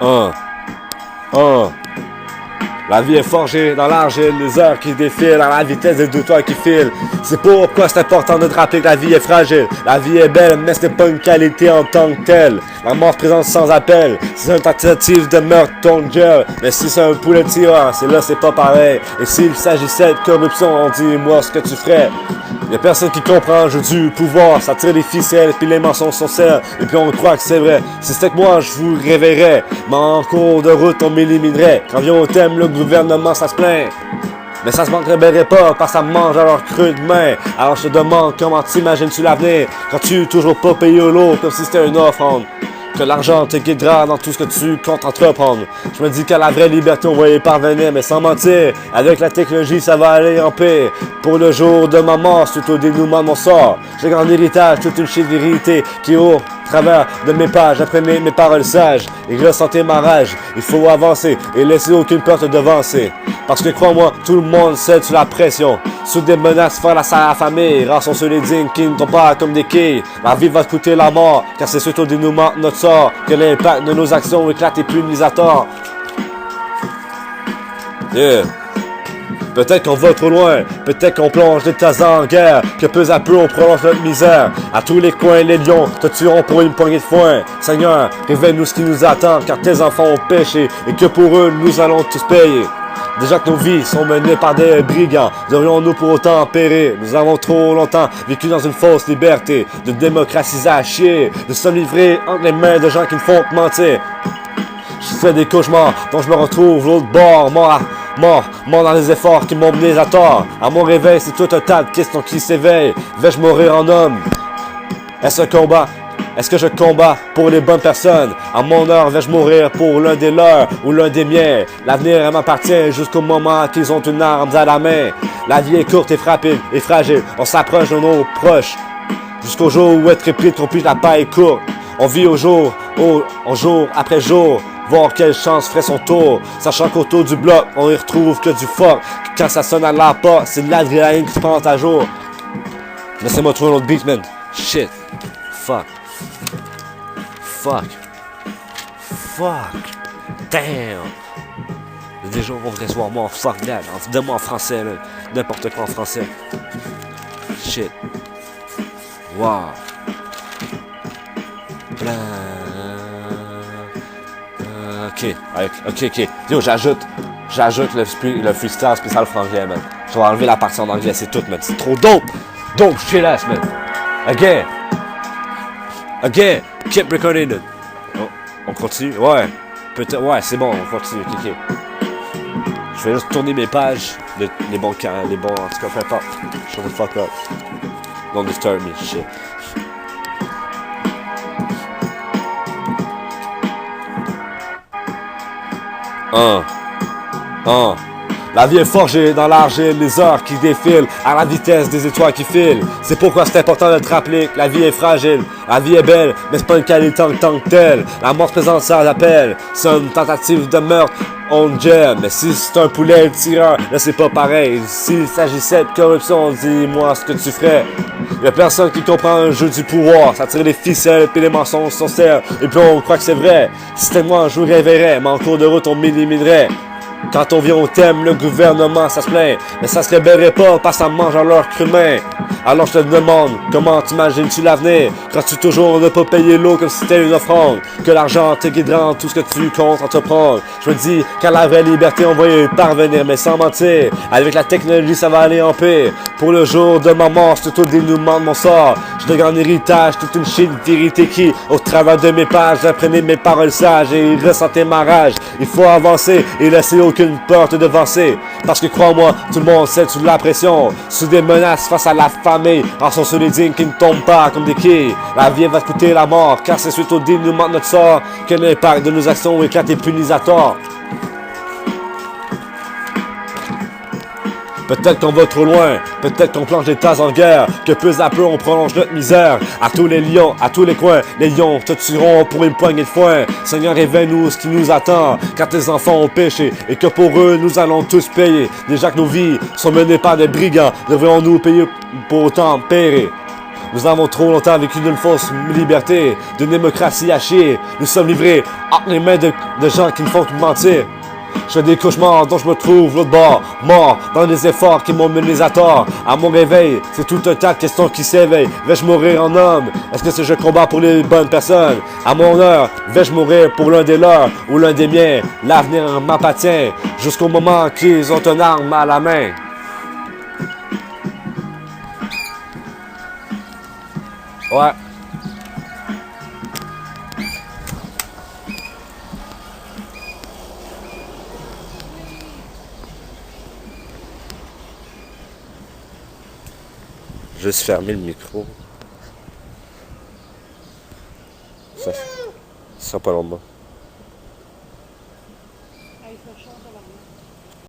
Un, un. La vie est forgée dans l'argile, les heures qui défilent à la vitesse des deux toits qui filent. C'est pourquoi c'est important de te rappeler que la vie est fragile. La vie est belle, mais ce n'est pas une qualité en tant que telle. La mort se présente sans appel. C'est une tentative de meurtre, ton gel. Mais si c'est un poulet tireur, c'est là, c'est pas pareil. Et s'il s'agissait de corruption, dis-moi ce que tu ferais. Y'a personne qui comprend le jeu du pouvoir. Ça tire les ficelles, puis les mensonges sont serres. Et puis on croit que c'est vrai. Si c'était que moi, je vous réveillerais. Mais en cours de route, on m'éliminerait. Quand vient au thème, le gouvernement, ça se plaint. Mais ça se manquerait pas, parce que ça mange à leur creux de main. Alors je te demande, comment t'imagines-tu l'avenir? Quand tu toujours pas payé au lot, comme si c'était une offrande. Que l'argent te guidera dans tout ce que tu comptes entreprendre. Je me dis qu'à la vraie liberté, on va y parvenir, mais sans mentir. Avec la technologie, ça va aller en paix. Pour le jour de ma mort, c'est au dénouement de mon sort. J'ai grand héritage, toute une chute de vérité qui au travers de mes pages, apprenez mes paroles sages et ressentez ma rage. Il faut avancer et laisser aucune peur te devancer. Parce que crois-moi, tout le monde cède sous la pression. Sous des menaces, faire la salle à la famille. Rares sont ceux les dignes qui ne tombent pas comme des quilles. La vie va te coûter la mort, car c'est surtout au dénouement de notre sort que l'impact de nos actions éclate et punit à tort. Yeah. Peut-être qu'on va trop loin, peut-être qu'on plonge de tas en guerre, que peu à peu on prolonge notre misère. À tous les coins, les lions te tueront pour une poignée de foin. Seigneur, révèle-nous ce qui nous attend, car tes enfants ont péché, et que pour eux, nous allons tous payer. Déjà que nos vies sont menées par des brigands, devrions-nous pour autant périr? Nous avons trop longtemps vécu dans une fausse liberté, de démocratiser à chier, de se livrer entre les mains de gens qui ne font que mentir. Je fais des cauchemars dont je me retrouve l'autre bord, mort dans les efforts qui m'ont mené à tort. À mon réveil, c'est tout un tas de questions qui s'éveillent. Vais-je mourir en homme? Est-ce un combat? Est-ce que je combats pour les bonnes personnes? À mon heure, vais-je mourir pour l'un des leurs ou l'un des miens? L'avenir m'appartient jusqu'au moment qu'ils ont une arme à la main. La vie est courte et rapide et fragile. On s'approche de nos proches. Jusqu'au jour où être épris trompé, la paille est courte. On vit au jour après jour. Voir quelle chance ferait son tour. Sachant qu'autour du bloc, on y retrouve que du fuck. Quand ça sonne à la porte, c'est de l'adrénaline qui se prend à jour. Laissez-moi trouver un autre beat, man. Shit. Fuck. Damn. Des jours on devrait se voir moi, fuck that. Donne-moi en français, là. N'importe quoi en français. Shit. Wow. Ok. Yo, j'ajoute le freestyle spécial franglais, man. Je vais enlever la partie en anglais, c'est tout, man. C'est trop dope. Dope shit ass, man. Again. Keep recording it. Oh, on continue? Ouais. Peut-être, ouais, c'est bon, on continue. Ok. Je vais juste tourner mes pages. Les bons, en tout cas, peu importe. Shut the fuck up. Don't disturb me, shit. La vie est forgée dans l'argile, les heures qui défilent à la vitesse des étoiles qui filent. C'est pourquoi c'est important de te rappeler que la vie est fragile. La vie est belle, mais c'est pas une qualité en tant que telle. La mort se présente sans appel. C'est une tentative de meurtre, on gel. Mais si c'est un poulet tireur, là c'est pas pareil. S'il s'agissait de corruption, dis-moi ce que tu ferais. Y'a personne qui comprend le jeu du pouvoir. Ça tire les ficelles puis les mensonges sont serres. Et puis on croit que c'est vrai. Si c'était moi, je vous réveillerais. Mais en cours de route, on m'éliminerait. Quand on vient au thème, le gouvernement, ça se plaint. Mais ça se réveillerait pas parce que ça mange à leur creux-main. Alors je te demande, comment t'imagines-tu l'avenir? Quand tu toujours ne pas payer l'eau comme si c'était une offrande. Que l'argent te guidera dans tout ce que tu comptes entreprendre. Je me dis qu'à la vraie liberté, on va y parvenir, mais sans mentir. Avec la technologie, ça va aller en paix. Pour le jour de ma mort, c'est tout le dénouement de mon sort. J'ai de grand héritage, toute une chaîne de vérité qui, au travers de mes pages, apprenez mes paroles sages et ressentez ma rage. Il faut avancer et laisser aucune peur te devancer. Parce que crois-moi, tout le monde cède sous la pression. Sous des menaces face à la famille. En sont ceux les dignes qui ne tombent pas comme des quilles. La vie va te coûter la mort, car c'est suite au dénouement de notre sort que l'impact de nos actions éclate et punit à tort. Peut-être qu'on va trop loin, peut-être qu'on plonge des tas en guerre, que peu à peu on prolonge notre misère. À tous les lions, à tous les coins, les lions te tueront pour une poignée de foin. Seigneur, révèle-nous ce qui nous attend, car tes enfants ont péché, et que pour eux nous allons tous payer. Déjà que nos vies sont menées par des brigands, devrions-nous payer pour autant périr? Nous avons trop longtemps vécu d'une fausse liberté, d'une démocratie hachée. Nous sommes livrés entre les mains de gens qui ne font que mentir. Je fais des cauchemars dont je me trouve l'autre bord, mort dans des efforts qui m'ont mené à tort. À mon réveil, c'est tout un tas de questions qui s'éveillent. Vais-je mourir en homme? Est-ce que je combats pour les bonnes personnes? À mon heure, vais-je mourir pour l'un des leurs ou l'un des miens? L'avenir m'appartient jusqu'au moment qu'ils ont une arme à la main. Ouais. Juste fermer le micro. Ça sera pas longtemps.